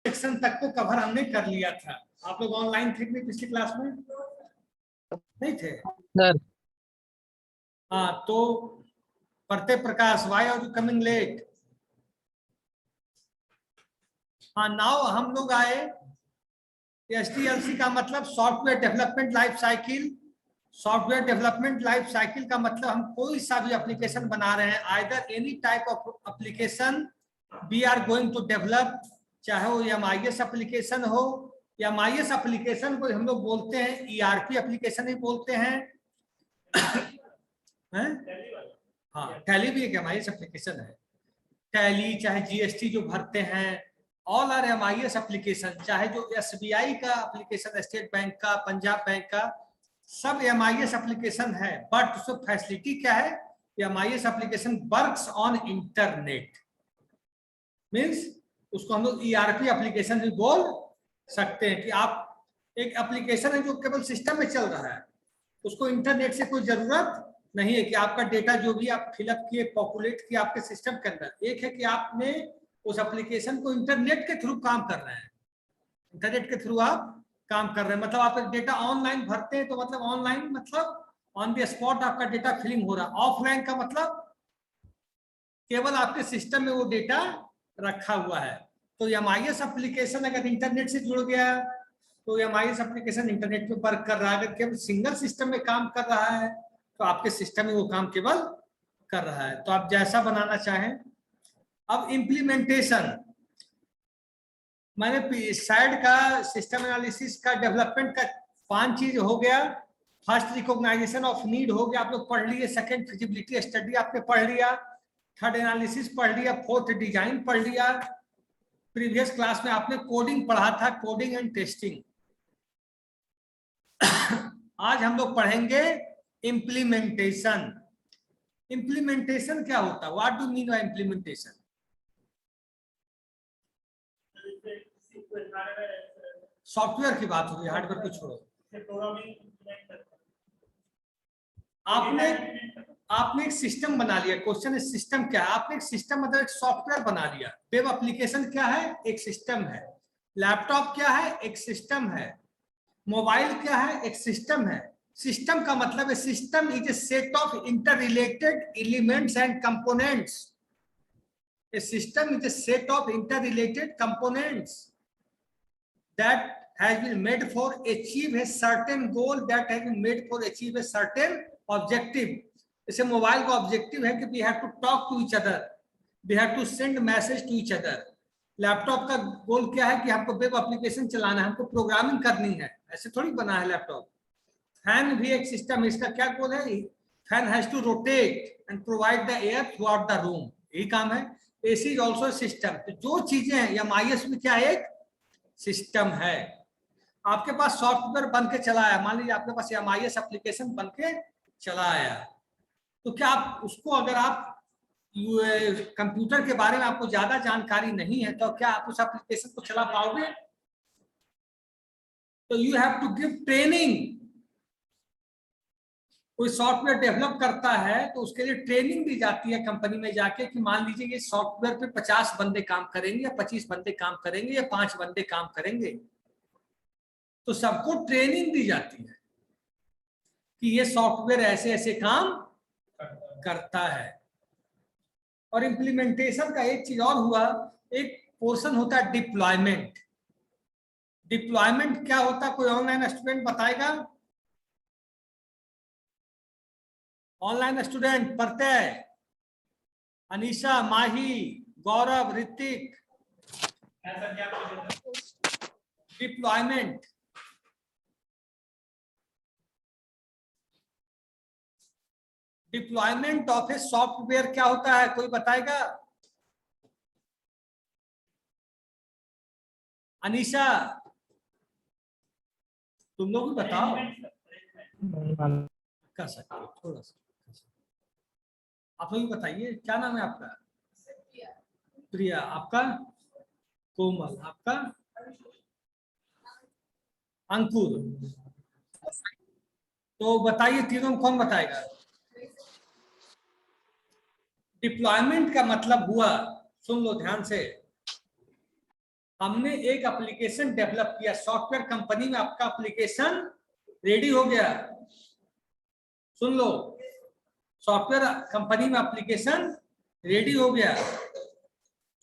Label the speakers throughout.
Speaker 1: Section तक को cover हमने कर लिया था। आप लोग ऑनलाइन थे कि पिछली क्लास में? नहीं थे
Speaker 2: सर।
Speaker 1: हाँ, तो पढ़ते Prakash, why are you coming late? हाँ, नाउ हम लोग आए एसडीएलसी का मतलब software development life cycle. Software development life cycle का मतलब हम कोई सा भी एप्लीकेशन बना रहे हैं, either any type of application we are going to develop, चाहे वो एमआईएस एप्लीकेशन हो। एमआईएस एप्लीकेशन को हम लोग बोलते हैं ईआरपी एप्लीकेशन ही बोलते हैं, हाँ टैली भी एक एमआईएस एप्लीकेशन है। टैली चाहे जीएसटी जो भरते हैं, ऑल आर एमआईएस एप्लीकेशन। चाहे जो एसबीआई का एप्लीकेशन, स्टेट बैंक का, पंजाब बैंक का, सब एमआईएस एप्लीकेशन है। बट उसमें फैसिलिटी क्या है? MIS application works on internet, means उसको हम लोग ईआरपी एप्लीकेशन भी बोल सकते हैं कि आप एक एप्लीकेशन है जो केवल सिस्टम में चल रहा है, उसको इंटरनेट से कोई जरूरत नहीं है कि आपका डेटा जो भी आप फिलअप किए, पॉपुलेट किए आपके सिस्टम के अंदर, एक है कि आपने उस एप्लीकेशन को इंटरनेट के थ्रू काम कर रहे हैं, इंटरनेट के थ्रू आप काम कर रहे हैं। मतलब आप डेटा ऑनलाइन भरते हैं तो मतलब ऑनलाइन मतलब ऑन द स्पॉट आपका डेटा फिलिंग हो रहा है। ऑफलाइन का मतलब केवल आपके सिस्टम में वो डेटा रखा हुआ है। तो एमआईएस एप्लीकेशन अगर इंटरनेट से जुड़ गया तो एमआईएस एप्लीकेशन इंटरनेट पे वर्क कर रहा है। अगर केवल सिंगल सिस्टम में काम कर रहा है तो आपके सिस्टम में वो काम केवल कर रहा है। तो आप जैसा बनाना चाहें। अब इम्प्लीमेंटेशन, मैंने साइड का सिस्टम एनालिसिस का डेवलपमेंट का 5 चीज हो गया। फर्स्ट रिकॉग्नाइजेशन ऑफ नीड हो गया, आप लोग पढ़ लिए। सेकंड फिजिबिलिटी स्टडी आपने पढ़ लिया। थर्ड एनालिसिस पढ़ लिया। फोर्थ डिजाइन पढ़ लिया। प्रीवियस क्लास में आपने कोडिंग पढ़ा था, कोडिंग एंड टेस्टिंग। आज हम लोग पढ़ेंगे इम्प्लीमेंटेशन। इम्प्लीमेंटेशन क्या होता है? What do mean by implementation? Software की बात हो रही है, हार्डवेयर को छोड़ो। आपने एक सिस्टम बना लिया। क्वेश्चन है सिस्टम क्या है? आपने एक सिस्टम मतलब एक सॉफ्टवेयर बना लिया। वेब एप्लीकेशन क्या है? एक सिस्टम है। लैपटॉप क्या है? एक सिस्टम है। मोबाइल क्या है? एक सिस्टम है। सिस्टम का मतलब है system is a set of inter related elements and components. A system is a set of interrelated components that has been made for achieve a certain goal, that has been made for achieve a certain objective. जैसे mobile का objective है कि we have to talk to each other, we have to send message to each other. Laptop का गोल क्या है कि हमको web application चलाना है, हमको प्रोग्रामिंग करनी है, ऐसे थोड़ी बना है लैपटॉप। फैन भी एक सिस्टम है, इसका क्या गोल है? Fan has to rotate and provide the air throughout the room, यही काम है। AC is also system. तो जो चीजें हैं एमआईएस में क्या एक सिस्टम है। आपके पास सॉफ्टवेयर बन के चला आया, मान लीजिए आपके पास एमआईएस एप्लीकेशन बन के चला आया, तो क्या आप उसको, अगर आप कंप्यूटर के बारे में आपको ज्यादा जानकारी नहीं है तो क्या आप उस एप्लीकेशन को चला पाओगे? तो you have to give training. कोई सॉफ्टवेयर डेवलप करता है तो उसके लिए ट्रेनिंग दी जाती है कंपनी में जाके कि मान लीजिए ये सॉफ्टवेयर पे 50 बंदे काम करेंगे या 25 बंदे काम करेंगे या 5 बंदे काम करेंगे, तो सबको ट्रेनिंग दी जाती है कि ये सॉफ्टवेयर ऐसे ऐसे काम करता है। और इम्प्लीमेंटेशन का एक चीज और हुआ, एक पोर्शन होता है डिप्लॉयमेंट। डिप्लॉयमेंट क्या होता है? कोई ऑनलाइन स्टूडेंट बताएगा? ऑनलाइन स्टूडेंट पढ़ते हैं? Anisha, Mahi, Gaurav, Hrithik. Deployment, deployment of a software क्या होता है? कोई बताएगा? अनीशा, तुम लोग भी बताओ। कर सकते हो थोड़ा सा, आप लोग बताइए। क्या नाम है आपका? प्रिया। आपका? कोमल। आपका? अंकुर। तो बताइए तीनों में कौन बताएगा? डिप्लॉयमेंट का मतलब हुआ, सुन लो ध्यान से, हमने एक एप्लीकेशन डेवलप किया, सॉफ्टवेयर कंपनी में आपका एप्लीकेशन रेडी हो गया। सुन लो, सॉफ्टवेयर कंपनी में एप्लीकेशन रेडी हो गया।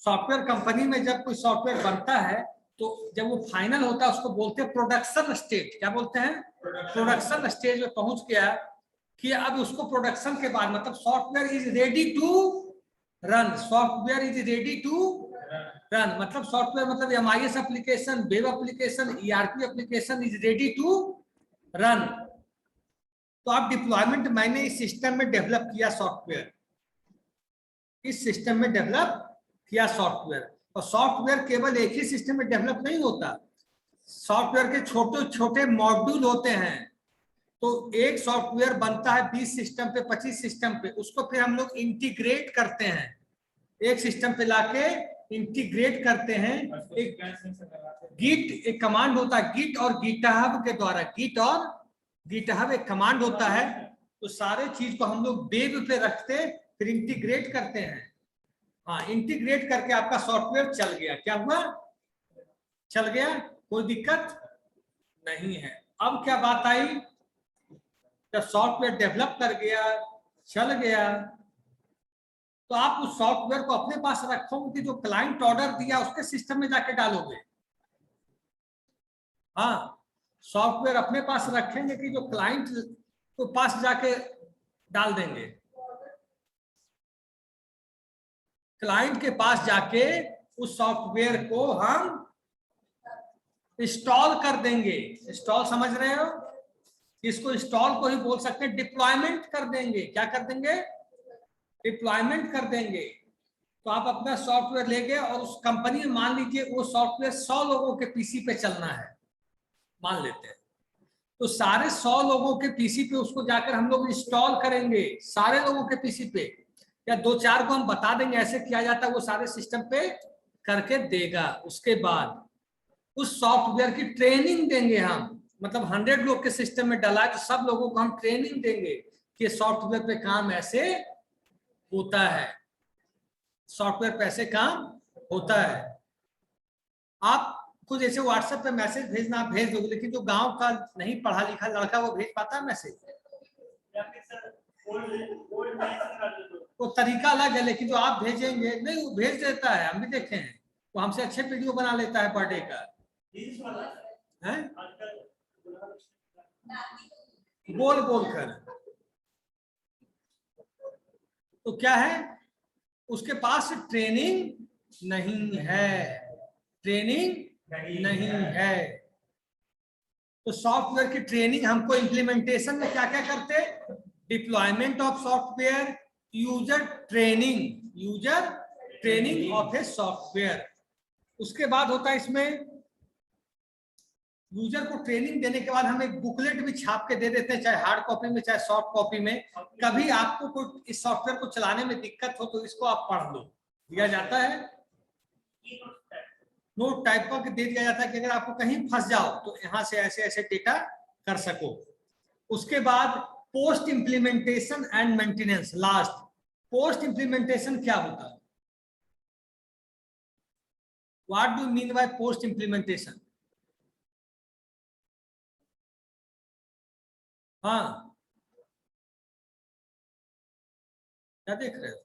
Speaker 1: सॉफ्टवेयर कंपनी में जब कोई सॉफ्टवेयर बनता है तो जब वो फाइनल होता है उसको बोलते हैं प्रोडक्शन स्टेज। क्या बोलते हैं? प्रोडक्शन स्टेज में पहुंच गया कि अब उसको प्रोडक्शन के बाद मतलब software is ready to run, software is ready to run मतलब सॉफ्टवेयर मतलब MIS application, web application, ERP application is ready to run. तो आप डिप्लॉयमेंट मैंने इस सिस्टम में डेवलप किया सॉफ्टवेयर, इस सिस्टम में डेवलप किया सॉफ्टवेयर। और सॉफ्टवेयर केवल एक ही सिस्टम में डेवलप नहीं होता, सॉफ्टवेयर के छोटे छोटे मॉड्यूल होते हैं। तो एक सॉफ्टवेयर बनता है 20 सिस्टम पे, 25 सिस्टम पे, उसको फिर हम लोग इंटीग्रेट करते हैं, एक सिस्टम पे लाके इंटीग्रेट करते हैं। एक गिट एक कमांड होता है, गिट और गिटहब के द्वारा, गिट और गिटहब एक कमांड होता है। तो सारे चीज को हम लोग वेब पे रखते फिर इंटीग्रेट करते हैं। हाँ, इंटीग्रेट करके आपका सॉफ्टवेयर चल गया। क्या हुआ? चल गया, कोई दिक्कत नहीं है। अब क्या बात आई, जब सॉफ्टवेयर डेवलप कर गया, चल गया, तो आप उस सॉफ्टवेयर को अपने पास रखोगे कि जो क्लाइंट ऑर्डर दिया उसके सिस्टम में जाके डालोगे। हाँ, सॉफ्टवेयर अपने पास रखेंगे कि जो क्लाइंट को पास जाके डाल देंगे, क्लाइंट के पास जाके उस सॉफ्टवेयर को हम इंस्टॉल कर देंगे। इंस्टॉल समझ रहे हो? इसको इंस्टॉल को ही बोल सकते हैं डिप्लॉयमेंट कर देंगे। क्या कर देंगे? डिप्लॉयमेंट कर देंगे। तो आप अपना सॉफ्टवेयर ले गए और उस कंपनी में मान लीजिए वो सॉफ्टवेयर 100 लोगों के पीसी पे चलना है, मान लेते हैं। तो सारे 100 लोगों के पीसी पे उसको जाकर हम लोग इंस्टॉल करेंगे, सारे लोगों के पीसी पे, या 2-4 को हम बता देंगे ऐसे किया जाता है, वो सारे सिस्टम पे करके देगा। उसके बाद उस सॉफ्टवेयर की ट्रेनिंग देंगे हम, मतलब 100 लोग के सिस्टम में डाला है तो सब लोगों को हम ट्रेनिंग देंगे कि सॉफ्टवेयर पे काम ऐसे होता है, सॉफ्टवेयर पे ऐसे काम होता है। आपको जैसे व्हाट्सएप पे मैसेज भेजना आप भेज दोगे, लेकिन जो गांव का नहीं पढ़ा लिखा लड़का वो भेज पाता है मैसेज? वो तरीका अलग है, लेकिन जो आप भेजेंगे नहीं वो भेज देता है, हम भी देखे हैं। वो हमसे अच्छे वीडियो बना लेता है बर्थडे का है, बोल बोल कर। तो क्या है, उसके पास ट्रेनिंग नहीं है, ट्रेनिंग नहीं है। तो सॉफ्टवेयर की ट्रेनिंग हमको इम्प्लीमेंटेशन में क्या क्या करते? Deployment of software, user training of a software. उसके बाद होता है इसमें यूजर को ट्रेनिंग देने के बाद हम एक बुकलेट भी छाप के दे देते हैं, चाहे हार्ड कॉपी में चाहे सॉफ्ट कॉपी में। कभी आपको कोई इस सॉफ्टवेयर को चलाने में दिक्कत हो तो इसको आप पढ़ लो, दिया जाता है, नोट टाइप का दे दिया जाता है कि अगर आपको कहीं फंस जाओ तो यहां से ऐसे ऐसे डेटा कर सको। उसके बाद post implementation and maintenance. Last, post implementation क्या होता है? What do mean by post implementation? हाँ, क्या देख रहे हो?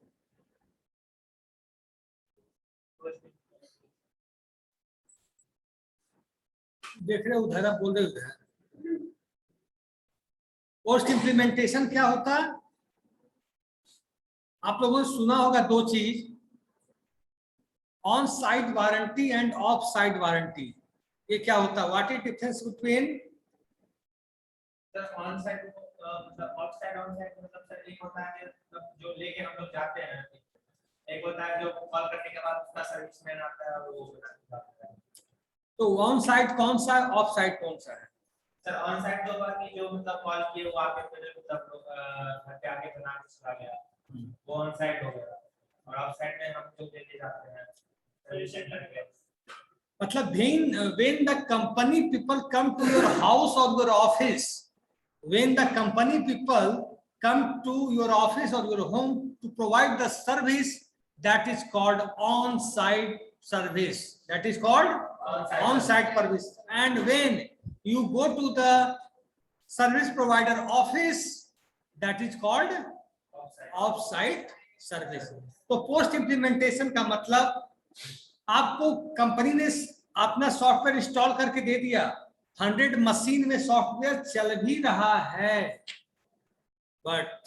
Speaker 1: देख रहे हो उधर, आप बोल रहे हो उधर। पोस्ट इंप्लीमेंटेशन क्या होता है? आप लोगों ने सुना होगा दो चीज, on site warranty end of site warranty. ये क्या होता है? What is difference between
Speaker 2: on site मतलब ऑफ साइट ऑन साइट मतलब सर एक होता है जो लेके हम लोग जाते हैं, एक होता है जो कॉल करने के बाद उसका सर्विसमैन आता है वो बताता है।
Speaker 1: तो ऑन साइट कौन सा है, ऑफ साइट कौन सा है?
Speaker 2: सर ऑन साइट जो बात की जो मतलब कॉल किए वो आके फिर मतलब घर के आगे बना के चला गया, वो ऑन साइट हो गया। और ऑफ साइट में हम जो लेके जाते हैं सर्विस करके,
Speaker 1: मतलब when the company people come to your house or your office, when the company people come to your office or your home to provide the service, that is called on site service, that is called on-site service. And when you go to the service provider office, that is called off-site service. तो post implementation का मतलब आपको company ने अपना software install करके दे दिया, 100 machine में software चल भी रहा है, बट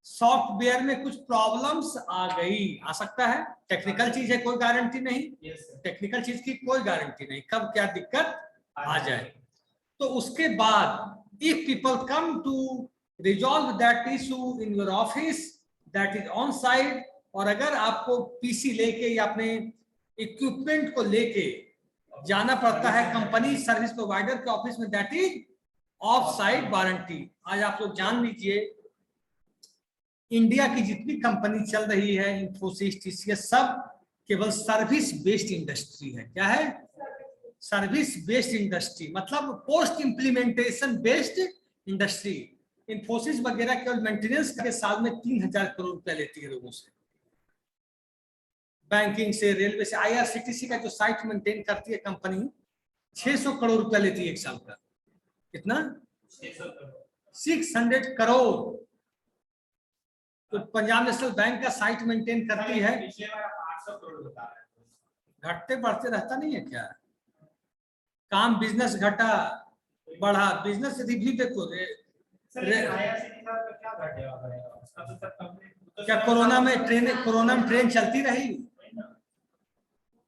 Speaker 1: सॉफ्टवेयर में कुछ प्रॉब्लम्स आ गई, आ सकता है, टेक्निकल चीज है, कोई गारंटी नहीं, टेक्निकल चीज की कोई गारंटी नहीं, कब क्या दिक्कत आ जाए। तो उसके बाद if people come to resolve that issue in your office, that is on site, और अगर आपको पीसी लेके या अपने इक्विपमेंट को लेके जाना पड़ता है कंपनी सर्विस प्रोवाइडर के ऑफिस में, that is of site warranty. आज आप लोग जान लीजिए, इंडिया की जितनी कंपनी चल रही है, इंफोसिस, टीसीएस, सब केवल सर्विस बेस्ड इंडस्ट्री है। क्या है? सर्विस बेस्ड इंडस्ट्री, मतलब post implementation based industry. Infosys वगैरह केवल मेंटेनेंस के साल में 3000 करोड़ रुपया लेती है लोगों से, बैंकिंग से, रेलवे से। आईआरसीटीसी का जो साइट मेंटेन करती है कंपनी, 600 करोड़ रुपया लेती है एक साल का। कितना? 600 करोड़। तो पंजाब नेशनल बैंक का साइट मेंटेन करती है, घटते बढ़ते रहता नहीं है क्या? काम बिजनेस घटा बढ़ा, बिजनेस रिव्यू देखो क्या कोरोना में ट्रेन चलती रही?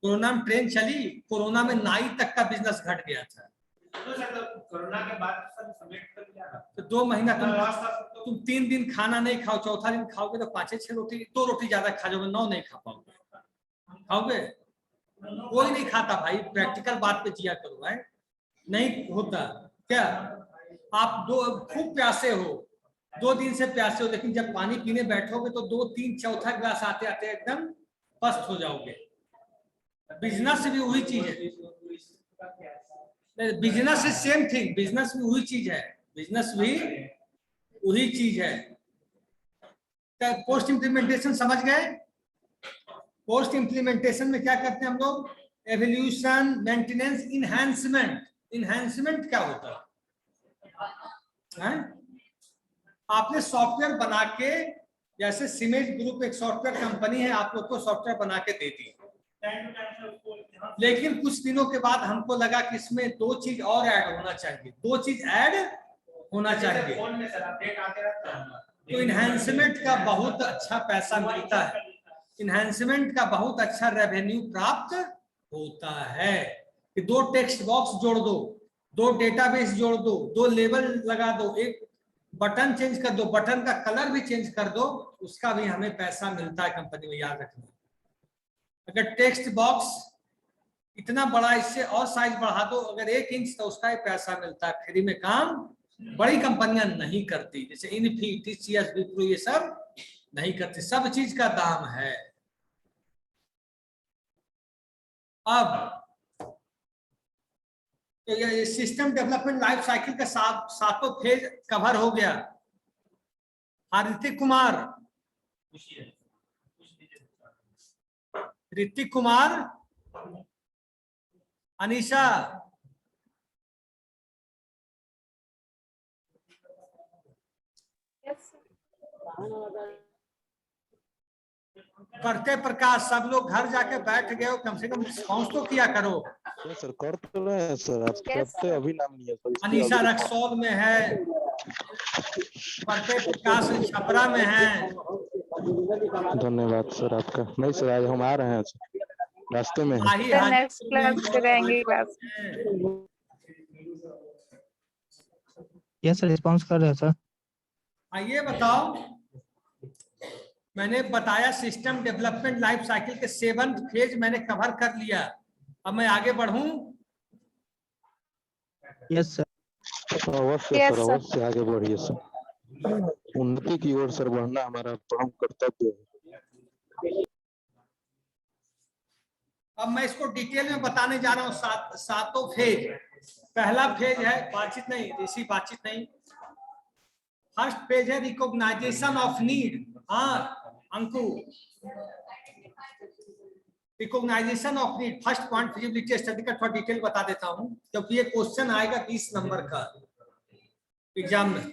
Speaker 1: कोरोना में ट्रेन चली, कोरोना में नाई तक का बिजनेस घट गया था।
Speaker 2: कोरोना के बाद
Speaker 1: तो 2 महीना तुम 3 दिन खाना नहीं खाओ, चौथा दिन खाओगे तो 5-6 रोटी, 2 रोटी ज्यादा खा जाओगे, 9 नहीं खा पाओगे। खाओगे? कोई नहीं खाता भाई, प्रैक्टिकल बात पे जिया करो भाई, नहीं होता। क्या आप खूब प्यासे हो, 2 दिन से प्यासे हो, लेकिन जब पानी पीने बैठोगे तो 2-3 चौथा गिलास आते आते एकदम पस्त हो जाओगे। बिजनेस भी वही चीज है, business is same thing, business में वही चीज है, बिजनेस भी वही चीज है। पोस्ट इंप्लीमेंटेशन समझ गए? पोस्ट इंप्लीमेंटेशन में क्या करते हैं हम लोग? Evolution, maintenance, इनहैंसमेंट। इनहैंसमेंट क्या होता है? आपने सॉफ्टवेयर बना के, जैसे सिमेज ग्रुप एक सॉफ्टवेयर कंपनी है, आप लोग को सॉफ्टवेयर बना के दे दी, लेकिन कुछ दिनों के बाद हमको लगा कि इसमें 2 चीज और ऐड होना चाहिए, 2 चीज ऐड होना चाहिए। तो इनहैंसमेंट का बहुत अच्छा पैसा मिलता है, इनहैंसमेंट का बहुत अच्छा रेवेन्यू प्राप्त होता है कि 2 टेक्स्ट बॉक्स जोड़ दो, 2 डेटाबेस जोड़ दो, 2 लेबल लगा दो, एक बटन चेंज कर दो, बटन का कलर भी चेंज कर दो, उसका भी हमें पैसा मिलता है कंपनी में, याद रखना। अगर टेक्स्ट बॉक्स इतना बड़ा, इससे और साइज बढ़ा दो अगर 1 इंच, तो उसका ही पैसा मिलता है। फ्री में काम बड़ी कंपनियां नहीं करती, जैसे इन्फी, टीसीएस, विप्रो, ये सब नहीं करती, सब चीज का दाम है। अब तो ये सिस्टम डेवलपमेंट लाइफ साइकिल का 7 फेज कवर हो गया। ऋतिक कुमार, अनीशा, करते प्रकाश, सब लोग घर जाके बैठ गए हो, कम से कम रिस्पॉन्स तो किया करो।
Speaker 3: सर कर तो रहे हैं सर, आप करते अभी नाम नहीं है सर।
Speaker 1: अनीशा रक्सौल में है, करते प्रकाश छपरा में है।
Speaker 3: धन्यवाद सर आपका। नहीं सर, आज हम आ रहे हैं सर, रास्ते में हैं।
Speaker 4: नेक्स्ट क्लास करेंगे क्लास।
Speaker 5: यस सर, रिस्पांस कर रहे हैं सर।
Speaker 1: ये बताओ, मैंने बताया सिस्टम डेवलपमेंट लाइफ साइकिल के 7th फेज मैंने कवर कर लिया। अब मैं आगे बढ़ूं?
Speaker 5: Yes sir.
Speaker 3: अवश्य सर, अवश्य आगे बढ़िए सर, उन्नति की ओर सर बढ़ना हमारा परम कर्तव्य है।
Speaker 1: अब मैं इसको डिटेल में बताने जा रहा हूँ। 7 फेज। पहला फेज है बातचीत नहीं, फर्स्ट पेज है रिकॉग्नाइजेशन ऑफ नीड। हाँ Anku, recognization of need, first point feasibility study का थोड़ा डिटेल बता देता हूं, क्योंकि ये क्वेश्चन आएगा 20 नंबर का एग्जाम में।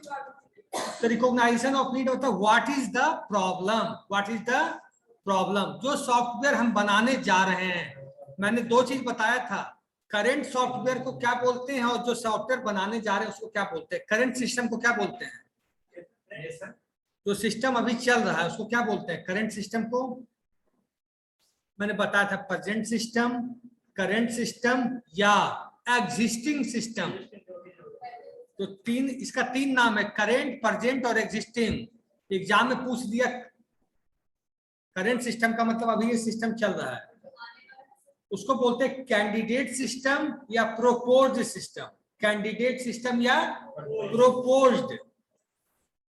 Speaker 1: तो रिकॉग्नाइजेशन ऑफ नीड होता है what is the problem, what is the problem. जो सॉफ्टवेयर हम बनाने जा रहे हैं, मैंने दो चीज बताया था, करंट सॉफ्टवेयर को क्या बोलते हैं और जो सॉफ्टवेयर बनाने जा रहे हैं उसको क्या बोलते हैं। करंट सिस्टम को क्या बोलते हैं, जो सिस्टम अभी चल रहा है उसको क्या बोलते हैं, करंट सिस्टम को। मैंने बताया था प्रेजेंट सिस्टम, करंट सिस्टम या एग्जिस्टिंग सिस्टम। तो तीन, इसका तीन नाम है, करंट, प्रेजेंट और एग्जिस्टिंग। एग्जाम में पूछ दिया करंट सिस्टम का मतलब अभी ये सिस्टम चल रहा है, उसको बोलते हैं कैंडिडेट सिस्टम या प्रोपोज्ड सिस्टम। कैंडिडेट सिस्टम या प्रोपोज्ड।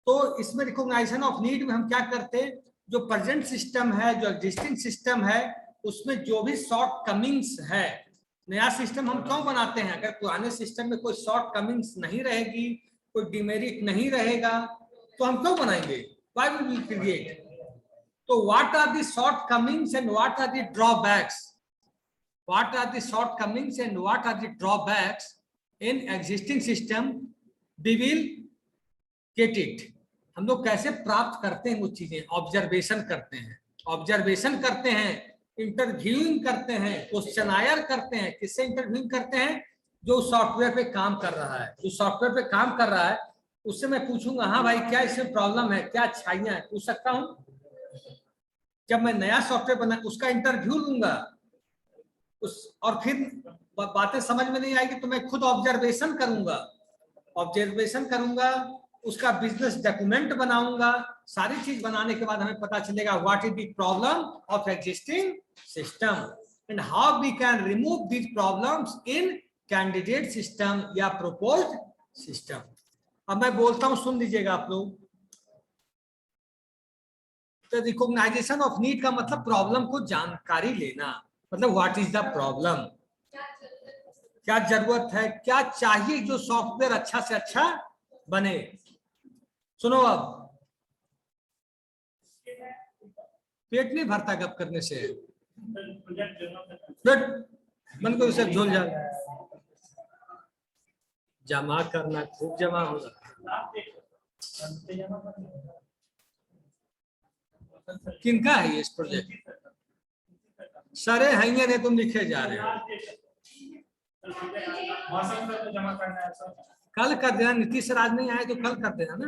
Speaker 1: तो इसमें रिकॉग्नाइजेशन ऑफ नीड में हम क्या करते हैं, जो प्रेजेंट सिस्टम है, जो एग्जिस्टिंग सिस्टम है, उसमें जो भी शॉर्ट कमिंग्स है, नया सिस्टम हम क्यों बनाते हैं, अगर पुराने सिस्टम में कोई शॉर्ट कमिंग्स नहीं रहेगी, कोई डिमेरिट नहीं रहेगा, तो हम क्यों बनाएंगे, व्हाई विल वी क्रिएट। तो what are the shortcomings and what are the drawbacks, what are the shortcomings and what are the drawbacks in existing system, we will get it. हम लोग कैसे प्राप्त करते हैं वो चीजें, observation करते हैं, ऑब्जर्वेशन करते हैं, इंटरव्यूइंग करते हैं, क्वेश्चनायर करते हैं। किससे इंटरव्यूइंग करते हैं, जो सॉफ्टवेयर पे काम कर रहा है, जो सॉफ्टवेयर पे काम कर रहा है उससे मैं पूछूंगा, हाँ भाई क्या इसमें प्रॉब्लम है, क्या अच्छाइयां है, पूछ सकता हूँ। जब मैं नया सॉफ्टवेयर बना उसका इंटरव्यू लूंगा और फिर बातें समझ में नहीं आएगी तो मैं खुद ऑब्जर्वेशन करूंगा, ऑब्जर्वेशन करूंगा, उसका बिजनेस डॉक्यूमेंट बनाऊंगा। सारी चीज बनाने के बाद हमें पता चलेगा what is the problem of existing system and how we can remove these problems in candidate system या प्रोपोज्ड सिस्टम। अब मैं बोलता हूं, सुन लीजिएगा आप लोग। तो रिकॉग्नाइजेशन ऑफ नीड का मतलब प्रॉब्लम को जानकारी लेना, मतलब व्हाट इज द प्रॉब्लम, क्या जरूरत है, क्या चाहिए जो सॉफ्टवेयर अच्छा से अच्छा बने। सुनो, अब पेट नहीं भरता गप करने से, मन को सब झोल जा, जमा करना खूब जमा हो रहा। किनका है ये प्रोजेक्ट, सारे हैंगे ने तुम लिखे जा रहे हो। कल कर देना, नीतीश राज नहीं आए तो कल कर देना ना।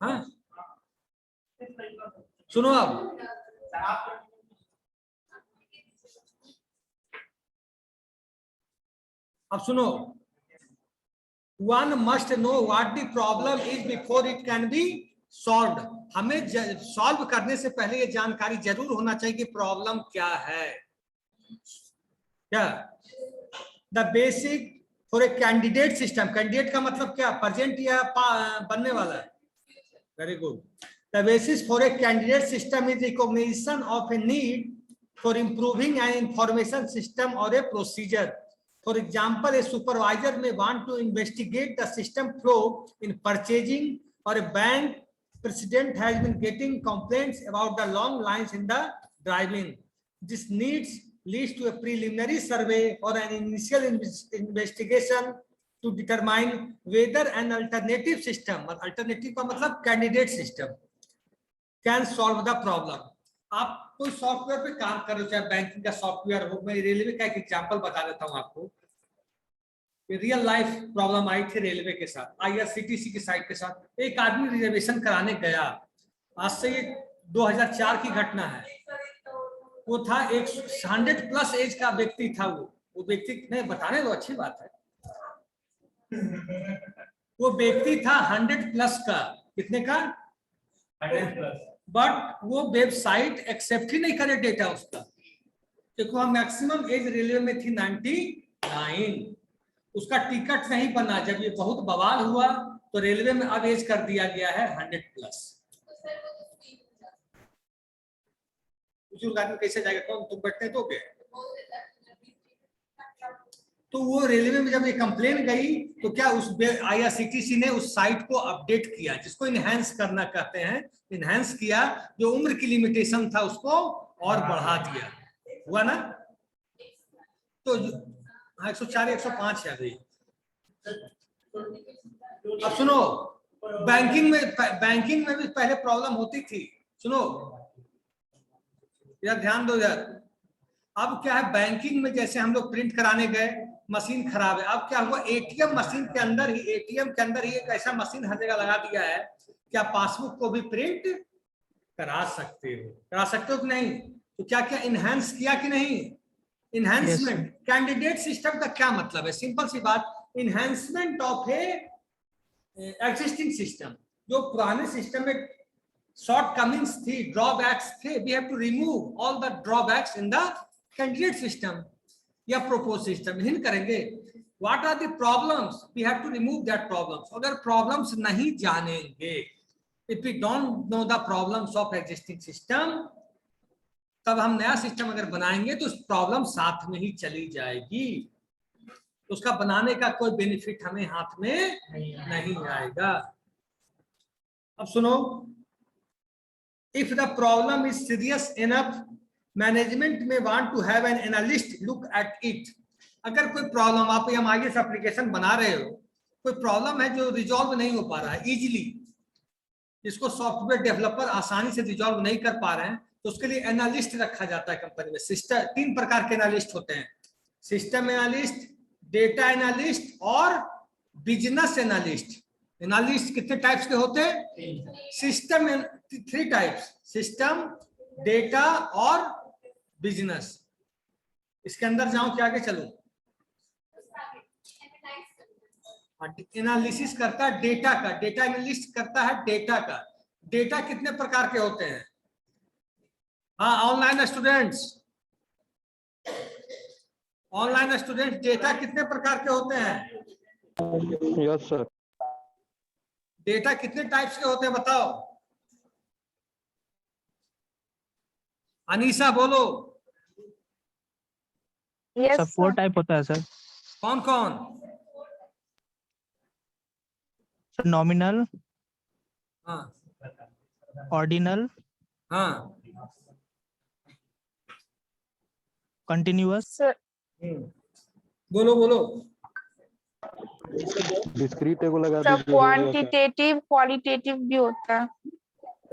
Speaker 1: हाँ सुनो, अब सुनो, one must know what the problem is before it can be solved. हमें सॉल्व करने से पहले ये जानकारी जरूर होना चाहिए कि प्रॉब्लम क्या है। क्या the basic for a candidate system, candidate का मतलब क्या, प्रेजेंट या बनने वाला है। Very good. The basis for a candidate system is recognition of a need for improving an information system और ए procedure. For example, a supervisor may want to investigate the system flow in purchasing, or a bank president has been getting complaints about the long lines in the drive-in. This leads to a preliminary survey or an initial investigation to determine whether an alternative system, alternative का मतलब candidate system, can solve the problem. आप कोई software पे काम कर रहे हो, चाहे बैंकिंग का सॉफ्टवेयर हो, मैं रेलवे का एक एग्जांपल बता देता हूं आपको। रियल लाइफ प्रॉब्लम आई थी रेलवे के साथ, आईआरसीटीसी की साइट के साथ। एक आदमी रिजर्वेशन कराने गया, आज से ये 2004 की घटना है। वो था एक 100+ एज का व्यक्ति था। वो व्यक्ति नहीं बताने दो, अच्छी बात है। वो व्यक्ति था 100+ का, कितने का, 100+। बट वो वेबसाइट एक्सेप्ट ही नहीं करे डेटा उसका, क्योंकि वहां मैक्सिमम एज रेलवे में थी 99। उसका टिकट नहीं बना। जब ये बहुत बवाल हुआ तो रेलवे में अब एज कर दिया गया है 100+। बुजुर्ग आदमी कैसे जाएगा, कौन तुम बैठने तो गए। तो वो रेलवे में जब ये कंप्लेन गई तो क्या उस आईआरसीटीसी ने उस साइट को अपडेट किया, जिसको इनहेंस करना कहते हैं, इनहेंस किया। जो उम्र की लिमिटेशन था उसको और बढ़ा दिया, हुआ ना? तो 104 105 है अभी। अब सुनो, बैंकिंग में भी पहले प्रॉब्लम होती थी। सुनो यार, ध्यान दो यार। अब क्या है, बैंकिंग में जैसे हम लोग प्रिंट कराने गए, मशीन खराब है। अब क्या हुआ, एटीएम मशीन के अंदर ही एक ऐसा मशीन हर जगह लगा दिया है कि आप पासबुक को भी प्रिंट करा सकते हो कि नहीं? तो क्या क्या इनहेंस किया कि नहीं? इनहेंसमेंट। कैंडिडेट सिस्टम का क्या मतलब है? सिंपल सी बात, enhancement of a existing system. जो पुराने सिस्टम में शॉर्ट कमिंग्स थी, ड्रॉबैक्स थे, we have to remove all the drawbacks in the candidate system या प्रपोज सिस्टम। हिंट करेंगे what are the problems, we have to remove that problems. अगर problems नहीं जानेंगे, if we don't know the problems of existing system, तब हम नया system अगर बनाएंगे तो प्रॉब्लम साथ में ही चली जाएगी, तो उसका बनाने का कोई बेनिफिट हमें हाथ में नहीं आएगा। अब सुनो, if the problem is serious enough, management may want to have an analyst look at it. अगर कोई प्रॉब्लम, आप IELTS एप्लीकेशन बना रहे हो, कोई प्रॉब्लम है जो रिजॉल्व नहीं हो पा रहा है इजीली, जिसको सॉफ्टवेयर डेवलपर आसानी से रिजॉल्व नहीं कर पा रहे हैं, तो उसके लिए एनालिस्ट रखा जाता है कंपनी में। सिस्टम, 3 प्रकार के एनालिस्ट होते हैं, सिस्टम एनालिस्ट, डेटा एनालिस्ट और बिजनेस एनालिस्ट। एनालिस्ट कितने टाइप्स के होते हैं? सिस्टम 3 टाइप्स, सिस्टम, डेटा और बिजनेस। इसके अंदर जाऊं क्या, आगे चलूं? एनालिसिस करता है डेटा का, डेटा एनालिस्ट करता है डेटा का। डेटा कितने प्रकार के होते हैं? हाँ, ऑनलाइन स्टूडेंट्स, डेटा कितने प्रकार के होते हैं?
Speaker 3: Yes sir.
Speaker 1: डेटा कितने टाइप्स के होते हैं बताओ? अनीसा बोलो।
Speaker 4: Yes,
Speaker 5: सर 4 टाइप होता है सर।
Speaker 1: कौन कौन?
Speaker 5: सर नॉमिनल,
Speaker 1: हाँ
Speaker 5: ऑर्डिनल,
Speaker 1: हाँ,
Speaker 5: कंटिन्यूअस,
Speaker 4: sir.
Speaker 1: बोलो बोलो।
Speaker 3: डिस्क्रीट को लगा
Speaker 4: सब
Speaker 3: दीजिए।
Speaker 4: क्वांटिटेटिव क्वालिटेटिव भी होता है।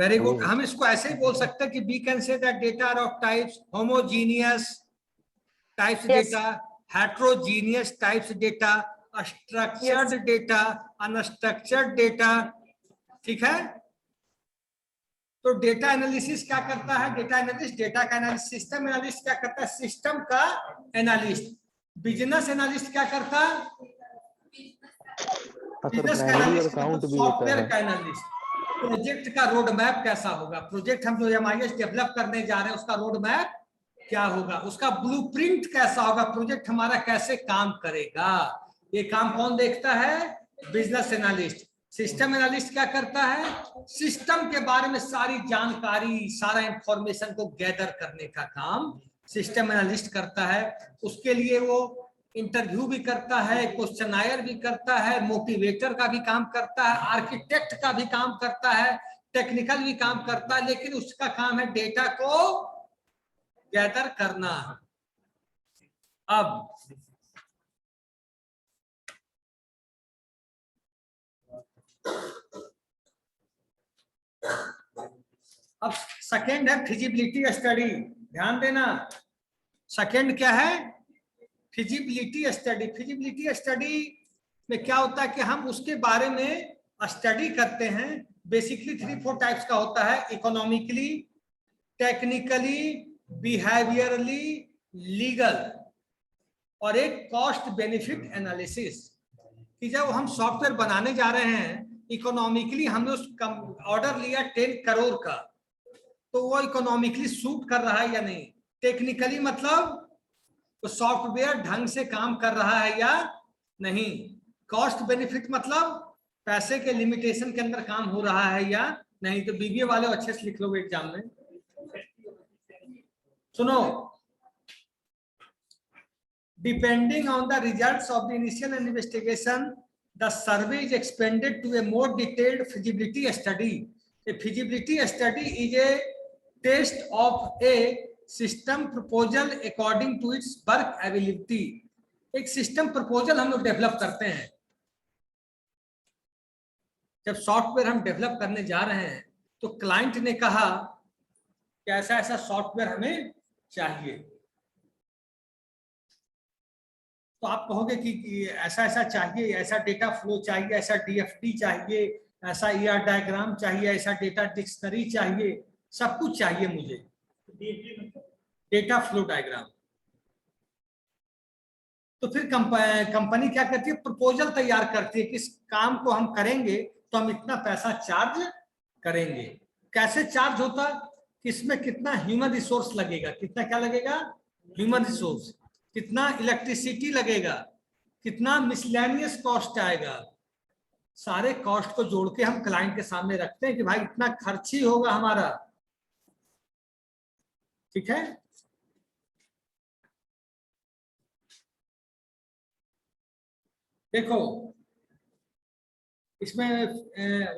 Speaker 1: Very good. हम इसको ऐसे ही बोल सकते हैं कि we can say that data are of types, homogeneous types
Speaker 4: Yes.
Speaker 1: Data, heterogeneous types data, structured data, unstructured data. ठीक है? तो डेटा एनालिसिस क्या करता है? डेटा एनालिस्ट डेटा का एनालिस्ट। सिस्टम एनालिस्ट क्या करता है? सिस्टम का एनालिस्ट। बिजनेस एनालिस्ट क्या करता है? बिजनेस का एनालिस्ट, सॉफ्टवेयर का एनालिस्ट। प्रोजेक्ट का रोड मैप कैसा होगा? प्रोजेक्ट हम जो MIS डेवलप करने जा रहे हैं, उसका रोड मैप क्या होगा? उसका ब्लूप्रिंट कैसा होगा? प्रोजेक्ट हमारा कैसे काम करेगा? ये काम कौन देखता है? Business analyst. सिस्टम एनालिस्ट क्या करता है? सिस्टम के बारे में सारी जानकारी, सारा इंफॉर्मेशन को गैदर करने का काम सिस्टम एनालिस्ट करता है। उसके लिए वो इंटरव्यू भी करता है, क्वेश्चनायर भी करता है, मोटिवेटर का भी काम करता है, आर्किटेक्ट का भी काम करता है, टेक्निकल भी काम करता है, लेकिन उसका काम है डेटा को गैदर करना। अब सेकंड है फिजिबिलिटी स्टडी। ध्यान देना, सेकंड क्या है? Feasibility study. फिजिबिलिटी स्टडी में क्या होता है कि हम उसके बारे में स्टडी करते हैं। बेसिकली 3-4 टाइप्स का होता है, इकोनॉमिकली, टेक्निकली, बिहेवियरली, लीगल, और एक कॉस्ट बेनिफिट एनालिसिस। कि जब हम सॉफ्टवेयर बनाने जा रहे हैं, इकोनॉमिकली हमने उस ऑर्डर लिया 10 करोड़ का, तो वो इकोनॉमिकली सूट कर रहा है या नहीं? टेक्निकली मतलब तो सॉफ्टवेयर ढंग से काम कर रहा है या नहीं? कॉस्ट बेनिफिट मतलब पैसे के लिमिटेशन के अंदर काम हो रहा है या नहीं? तो BBA वाले अच्छे से लिख लोगे एग्जाम में। सुनो, depending on the results of the initial investigation, the survey is expanded to a more detailed feasibility study. A feasibility study is a test of a system proposal according to its workability. एक system proposal हम लोग develop करते हैं। जब software हम develop करने जा रहे हैं तो क्लाइंट ने कहा कि ऐसा ऐसा सॉफ्टवेयर हमें चाहिए, तो आप कहोगे कि ऐसा ऐसा चाहिए, ऐसा डेटा फ्लो चाहिए, ऐसा डीएफडी चाहिए, ऐसा ईआर डायग्राम चाहिए, ऐसा डेटा डिक्शनरी चाहिए, सब कुछ चाहिए मुझे, डेटा फ्लो डायग्राम। तो फिर कंपनी क्या करती है, प्रपोजल तैयार करती है कि इस काम को हम करेंगे तो हम इतना पैसा चार्ज करेंगे। कैसे चार्ज होता, इसमें कितना ह्यूमन रिसोर्स लगेगा, कितना क्या लगेगा, ह्यूमन रिसोर्स, कितना इलेक्ट्रिसिटी लगेगा, कितना मिसलेनियस कॉस्ट आएगा, सारे कॉस्ट को जोड़ के हम क्लाइंट के सामने रखते हैं कि भाई इतना खर्च ही होगा हमारा। ठीक है, देखो इसमें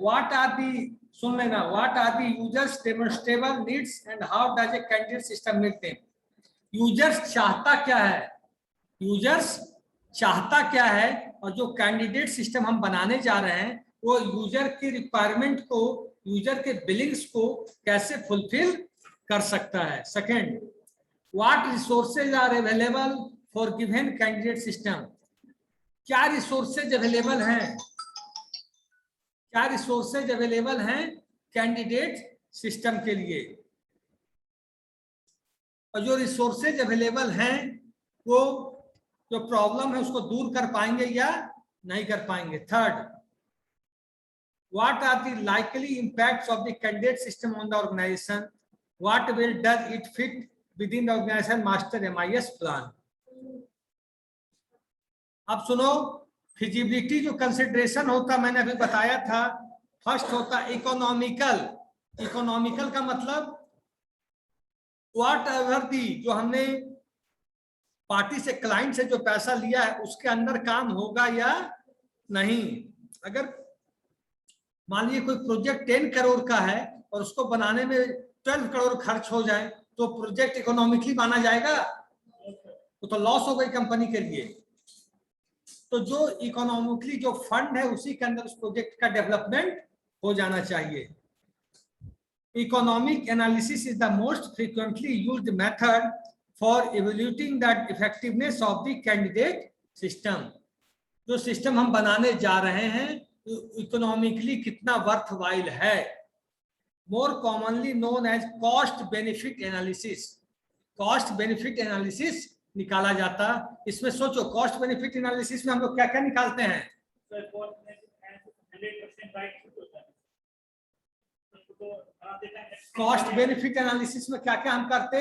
Speaker 1: व्हाट आर दी, सुन लेना, what are the users demonstrable needs and how does a candidate system meet them. Users चाहता क्या है, यूजर्स चाहता क्या है, और जो कैंडिडेट सिस्टम हम बनाने जा रहे हैं वो यूजर के रिक्वायरमेंट को, यूजर के बिलिंग्स को कैसे फुलफिल कर सकता है। Second, what resources are available for given candidate system. क्या रिसोर्सेज अवेलेबल हैं, क्या रिसोर्सेज अवेलेबल हैं कैंडिडेट सिस्टम के लिए, और जो रिसोर्सेज अवेलेबल हैं वो जो प्रॉब्लम है उसको दूर कर पाएंगे या नहीं कर पाएंगे। Third, what are the likely impacts of the candidate system on the organisation, what will does it fit within the organisation master MIS plan. अब सुनो, फिजिबिलिटी जो कंसिडरेशन होता मैंने अभी बताया था, फर्स्ट होता इकोनॉमिकल। इकोनॉमिकल का मतलब व्हाट एवर दी, जो हमने पार्टी से, क्लाइंट से जो पैसा लिया है उसके अंदर काम होगा या नहीं। अगर मान लीजिए कोई प्रोजेक्ट 10 करोड़ का है और उसको बनाने में 12 करोड़ खर्च हो जाए तो प्रोजेक्ट इकोनॉमिकली माना जाएगा, तो लॉस हो गई कंपनी के लिए। तो जो इकोनॉमिकली जो फंड है उसी के अंदर उस प्रोजेक्ट का डेवलपमेंट हो जाना चाहिए। Economic analysis is the most frequently used method for evaluating the effectiveness of the candidate system. जो सिस्टम हम बनाने जा रहे हैं इकोनॉमिकली कितना वर्थवाइल है। More commonly known as cost benefit analysis. Cost benefit analysis निकाला जाता। इसमें सोचो, कॉस्ट बेनिफिट एनालिसिस में हम लोग क्या क्या निकालते हैं। कॉस्ट बेनिफिट एनालिसिस में क्या क्या हम करते,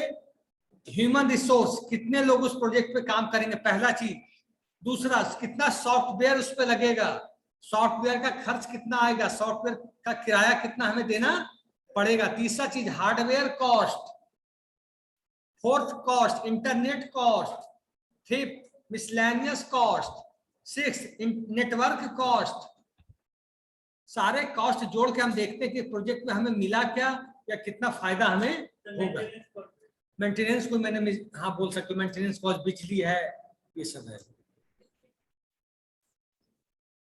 Speaker 1: ह्यूमन रिसोर्स, कितने लोग उस प्रोजेक्ट पे काम करेंगे, पहला चीज। दूसरा, कितना सॉफ्टवेयर उस पे लगेगा, सॉफ्टवेयर का खर्च कितना आएगा, सॉफ्टवेयर का किराया कितना हमें देना पड़ेगा। तीसरा चीज, hardware cost. Fourth, cost internet cost. Fifth, miscellaneous cost. Six, network cost. सारे कॉस्ट जोड़ के हम देखते हैं कि प्रोजेक्ट में हमें मिला क्या या कितना फायदा हमें होगा। मेंटेनेंस को मैंने हाँ बोल सकते हो, मेंटेनेंस कॉस्ट, बिजली है, ये सब है।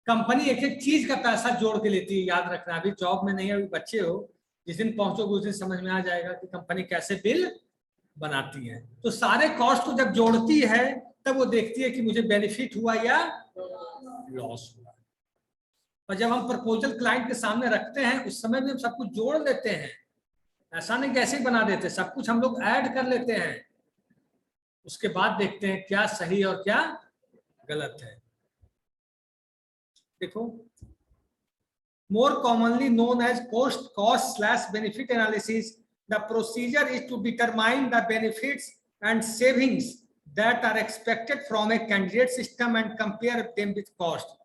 Speaker 1: कंपनी एक एक चीज का पैसा जोड़ के लेती है, याद रखना। अभी जॉब में नहीं है, अभी बच्चे हो, जिस दिन पहुंचोगे उस दिन समझ में आ जाएगा कि कंपनी कैसे बिल बनाती है। तो सारे कॉस्ट को जब जोड़ती है तब वो देखती है कि मुझे बेनिफिट हुआ या लॉस हुआ। और जब हम प्रपोजल क्लाइंट के सामने रखते हैं उस समय भी हम सब कुछ जोड़ लेते हैं, ऐसा नहीं कैसे बना देते, सब कुछ हम लोग ऐड कर लेते हैं। उसके बाद देखते हैं क्या सही और क्या गलत है। देखो, more commonly known as cost slash benefit analysis, the procedure is to determine the benefits and savings that are expected from a candidate system and compare them with cost.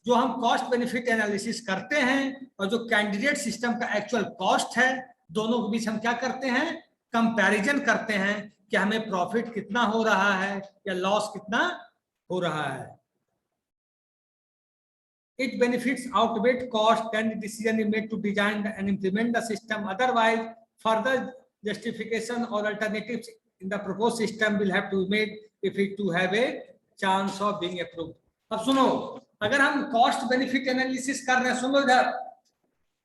Speaker 1: जो हम कॉस्ट बेनिफिट एनालिसिस करते हैं और जो candidate system का actual cost है, दोनों के बीच हम क्या करते हैं, कंपैरिजन करते हैं कि हमें प्रॉफिट कितना हो रहा है या लॉस कितना हो रहा है। It benefits outweigh cost, then the decision is made to design and implement the system. Otherwise, further justification or alternatives in the proposed system will have to be made if it to have a chance of being approved. अब सुनो, अगर हम cost benefit analysis कर रहे हैं, सुनो इधर,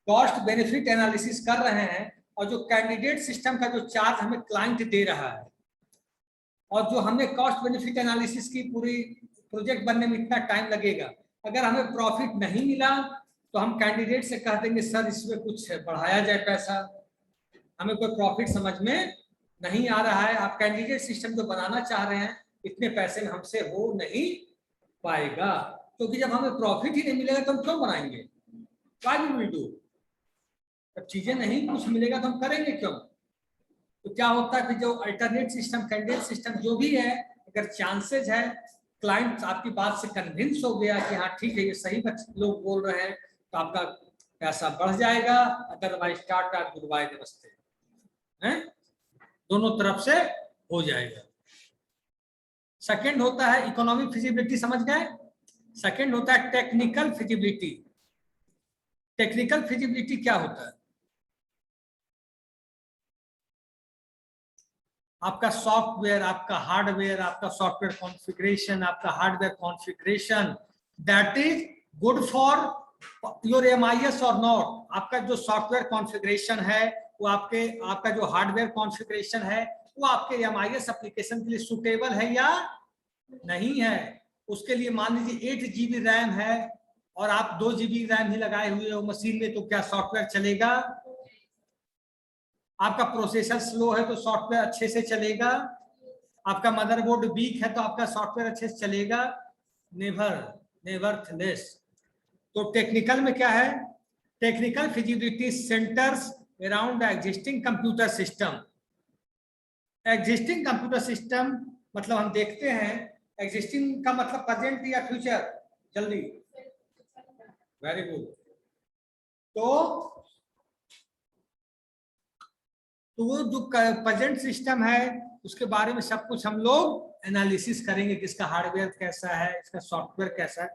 Speaker 1: cost benefit analysis कर रहे हैं और जो कैंडिडेट सिस्टम का जो चार्ज हमें क्लाइंट दे रहा है और जो हमें कॉस्ट बेनिफिट एनालिसिस की पूरी प्रोजेक्ट बनने में इतना टाइम लगेगा, अगर हमें प्रॉफिट नहीं मिला तो हम कैंडिडेट से कह देंगे सर इसमें कुछ बढ़ाया जाए पैसा, हमें कोई प्रॉफिट समझ में नहीं आ रहा है, आप कैंडिडेट सिस्टम जो बनाना चाह रहे हैं इतने पैसे में हमसे हो नहीं पाएगा, क्योंकि जब हमें प्रॉफिट ही नहीं मिलेगा तो हम क्यों बनाएंगे, व्हाई वी विल डू, जब चीजें नहीं कुछ मिलेगा तो हम करेंगे क्यों। तो क्या होता है कि जो अल्टरनेट सिस्टम कैंडिडेट सिस्टम जो भी है, अगर चांसेस है क्लाइंट आपकी बात से कन्विंस हो गया कि हाँ ठीक है ये सही लोग बोल रहे हैं तो आपका पैसा बढ़ जाएगा, अदरवाइज टाटा गुड बाय नमस्ते हैं, दोनों तरफ से हो जाएगा। सेकंड होता है इकोनॉमिक फिजिबिलिटी, समझ गए। सेकंड होता है टेक्निकल फिजिबिलिटी। टेक्निकल फिजिबिलिटी क्या होता है, आपका सॉफ्टवेयर, आपका हार्डवेयर, आपका सॉफ्टवेयर कॉन्फ़िगरेशन, आपका hardware configuration that is good for your MIS और नॉट। आपका जो सॉफ्टवेयर कॉन्फ़िगरेशन है वो आपका जो हार्डवेयर कॉन्फ़िगरेशन है वो आपके एमआईएस एप्लीकेशन के लिए सुटेबल है या नहीं है। उसके लिए मान लीजिए 8 GB रैम है और आप 2 GB रैम ही लगाए हुए हो मशीन में, तो क्या सॉफ्टवेयर चलेगा। आपका प्रोसेसर स्लो है तो सॉफ्टवेयर अच्छे से चलेगा। आपका मदरबोर्ड वीक है तो आपका सॉफ्टवेयर अच्छे से चलेगा, नेवरथलेस। तो टेक्निकल में क्या है, technical feasibility centres around existing computer system. Existing computer system मतलब हम देखते हैं एग्जिस्टिंग का मतलब प्रेजेंट या फ्यूचर, जल्दी, वेरी गुड। तो वो जो प्रेजेंट सिस्टम है उसके बारे में सब कुछ हम लोग एनालिसिस करेंगे कि इसका हार्डवेयर कैसा है, इसका सॉफ्टवेयर कैसा है।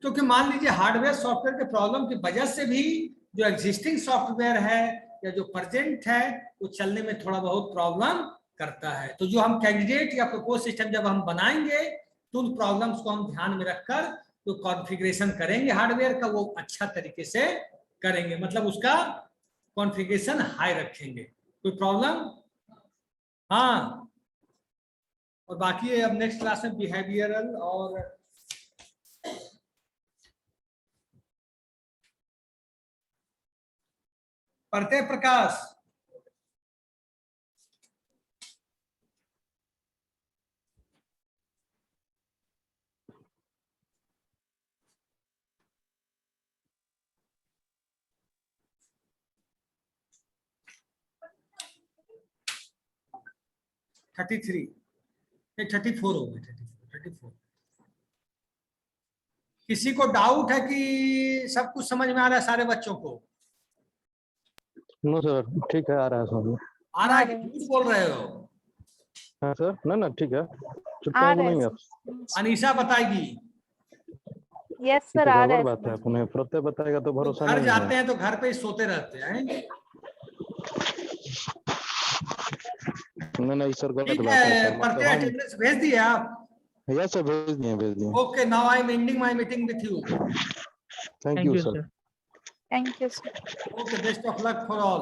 Speaker 1: क्योंकि मान लीजिए हार्डवेयर सॉफ्टवेयर के प्रॉब्लम की वजह से भी जो एग्जिस्टिंग सॉफ्टवेयर है या जो प्रेजेंट है वो चलने में थोड़ा बहुत प्रॉब्लम करता है। तो जो हम कैंडिडेट या प्रपोज सिस्टम जब हम बनाएंगे तो उन प्रॉब्लम्स को हम ध्यान में रखकर जो कॉन्फ़िगरेशन करेंगे हार्डवेयर का वो अच्छा तरीके से करेंगे, मतलब उसका कॉन्फ़िगरेशन हाई रखेंगे। कोई प्रॉब्लम? हाँ, और बाकी अब नेक्स्ट क्लास में बिहेवियरल और प्रत्यय प्रकाश। थर्टी 34 हो गए, 34। किसी को डाउट है कि सब कुछ समझ में आ रहा है सारे बच्चों को?
Speaker 3: नो सर, ठीक है, आ रहा है समझ में।
Speaker 1: आ रहा है कि झूठ बोल रहे हो?
Speaker 3: हाँ सर, ना ठीक है,
Speaker 4: आ
Speaker 3: चुपचाप
Speaker 4: रहा है
Speaker 3: बोलेंगे आप।
Speaker 1: अनीशा बताएगी।
Speaker 4: यस
Speaker 3: ये
Speaker 4: सर,
Speaker 3: तो
Speaker 4: आ
Speaker 3: गड़बड़
Speaker 4: रहा
Speaker 3: बात है,
Speaker 4: है।
Speaker 3: अपने प्रत्यय बताएगा तो भरोसा
Speaker 1: घर
Speaker 3: नहीं
Speaker 1: जाते
Speaker 3: है।
Speaker 1: हैं तो घर पे ही सोते रहते हैं।
Speaker 3: नहीं सर, गलत
Speaker 1: ठीक
Speaker 3: बात है
Speaker 1: है,
Speaker 3: सर,
Speaker 1: प्रत्यय
Speaker 3: मतलब
Speaker 1: अटेंडेंस भेज दिए आप?
Speaker 3: हम यस सर, भेज दिए।
Speaker 1: Okay, now I am ending my meeting with you.
Speaker 3: Thank
Speaker 5: thank
Speaker 3: you
Speaker 5: you
Speaker 3: sir.
Speaker 5: Sir.
Speaker 4: Thank you sir.
Speaker 1: Okay, best of luck for all.